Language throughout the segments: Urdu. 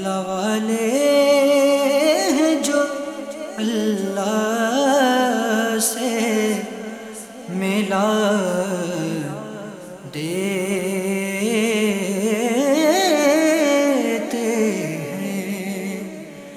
اللہ والے ہیں جو اللہ سے ملا دیتے ہیں۔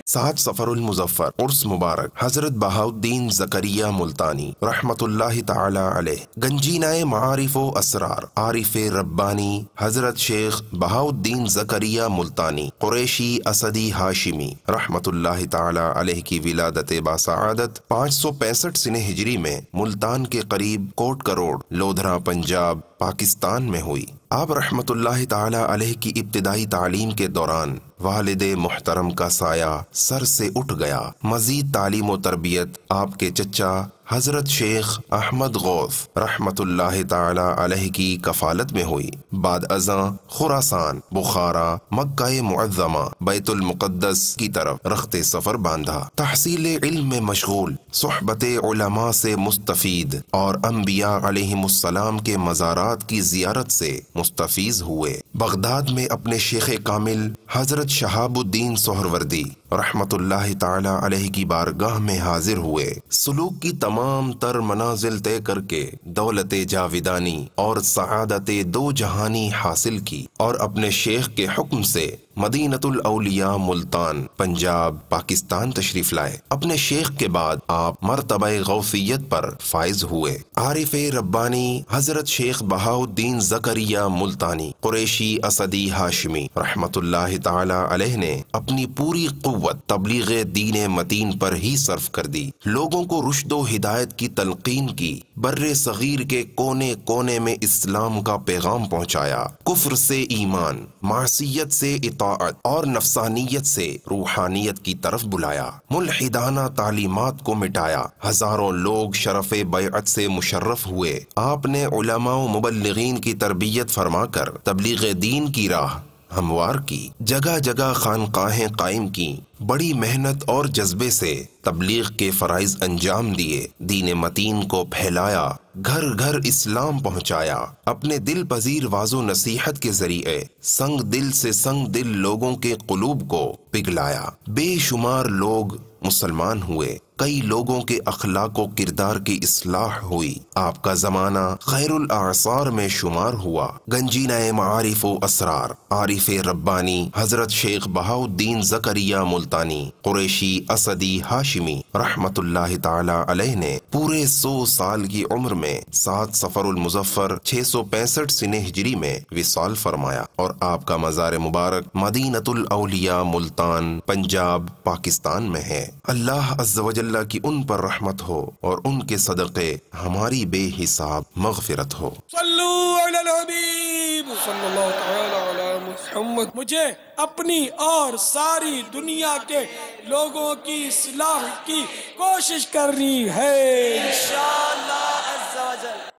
7 صفر المظفر عرس مبارک حضرت بہاؤالدین زکریہ ملتانی رحمت اللہ تعالی علیہ، گنجینہ معارف و اسرار عارف ربانی حضرت شیخ بہاؤالدین زکریہ ملتانی قریشی اسدی ہاشمی رحمت اللہ تعالی علیہ کی ولادت باسعادت 565 سنہ ہجری میں ملتان کے قریب کوٹ کروڑ لودھرا پنجاب پاکستان میں ہوئی۔ آپ رحمت اللہ تعالی علیہ کی ابتدائی تعلیم کے دوران والد محترم کا سایہ سر سے اٹھ گیا۔ مزید تعلیم و تربیت آپ کے چچا حضرت شیخ احمد غوث رحمت اللہ تعالی علیہ کی کفالت میں ہوئی۔ بعد ازاں خراسان، بخارا، مکہ معظمہ، بیت المقدس کی طرف رخت سفر باندھا۔ تحصیل علم میں مشغول، صحبت علماء سے مستفید اور انبیاء علیہم السلام کے مزارات کی زیارت سے مستفیض ہوئے۔ بغداد میں اپنے شیخ کامل حضرت شہاب الدین سہروردی رحمت اللہ تعالی علیہ کی بارگاہ میں حاضر ہوئے۔ سلوک کی تمام تر منازل طے کر کے دولت جاویدانی اور سعادت دو جہانی حاصل کی اور اپنے شیخ کے حکم سے مدینۃ الاولیاء ملتان پنجاب پاکستان تشریف لائے۔ اپنے شیخ کے بعد آپ مرتبہ غوثیت پر فائز ہوئے۔ عارف ربانی حضرت شیخ بہاؤالدین زکریہ ملتانی قریشی اسدی ہاشمی رحمت اللہ تعالی علیہ نے اپنی پوری قوت تبلیغ دین متین پر ہی صرف کر دی۔ لوگوں کو رشد و ہدایت کی تلقین کی، بر صغیر کے کونے کونے میں اسلام کا پیغام پہنچایا، کفر سے ایمان، معصیت سے اطاعت اور نفسانیت سے روحانیت کی طرف بلایا، ملحدانہ تعلیمات کو مٹایا۔ ہزاروں لوگ شرف بیعت سے مشرف ہوئے۔ آپ نے علماء و مبلغین کی تربیت فرما کر تبلیغ دین کی راہ ہموار کی، جگہ جگہ خانقاہیں قائم کی، بڑی محنت اور جذبے سے تبلیغ کے فرائض انجام دیے، دین متین کو پھیلایا، گھر گھر اسلام پہنچایا، اپنے دل پذیر واز و نصیحت کے ذریعے سنگ دل سے سنگ دل لوگوں کے قلوب کو پگھلایا۔ بے شمار لوگ مسلمان ہوئے، کئی لوگوں کے اخلاق و کردار کی اصلاح ہوئی۔ آپ کا زمانہ خیر الاعصار میں شمار ہوا۔ گنجینہ معارف و اسرار عارف ربانی حضرت شیخ بہاؤالدین زکریہ ملتانی قریشی اسدی ہاشمی رحمت اللہ تعالی علیہ نے پورے 100 سال کی عمر میں 7 صفر المظفر 665 سنہ ہجری میں وصال فرمایا، اور آپ کا مزار مبارک مدینۃ الاولیاء ملتان پنجاب پاکستان میں ہے۔ اللہ عز و جل کی ان پر رحمت ہو اور ان کے صدقے ہماری بے حساب مغفرت ہو۔ صلو علی الحبیب صلی اللہ تعالی علی محمد۔ مجھے اپنی اور ساری دنیا کے لوگوں کی اصلاح کی کوشش کرنی ہے انشاءاللہ عز و جل۔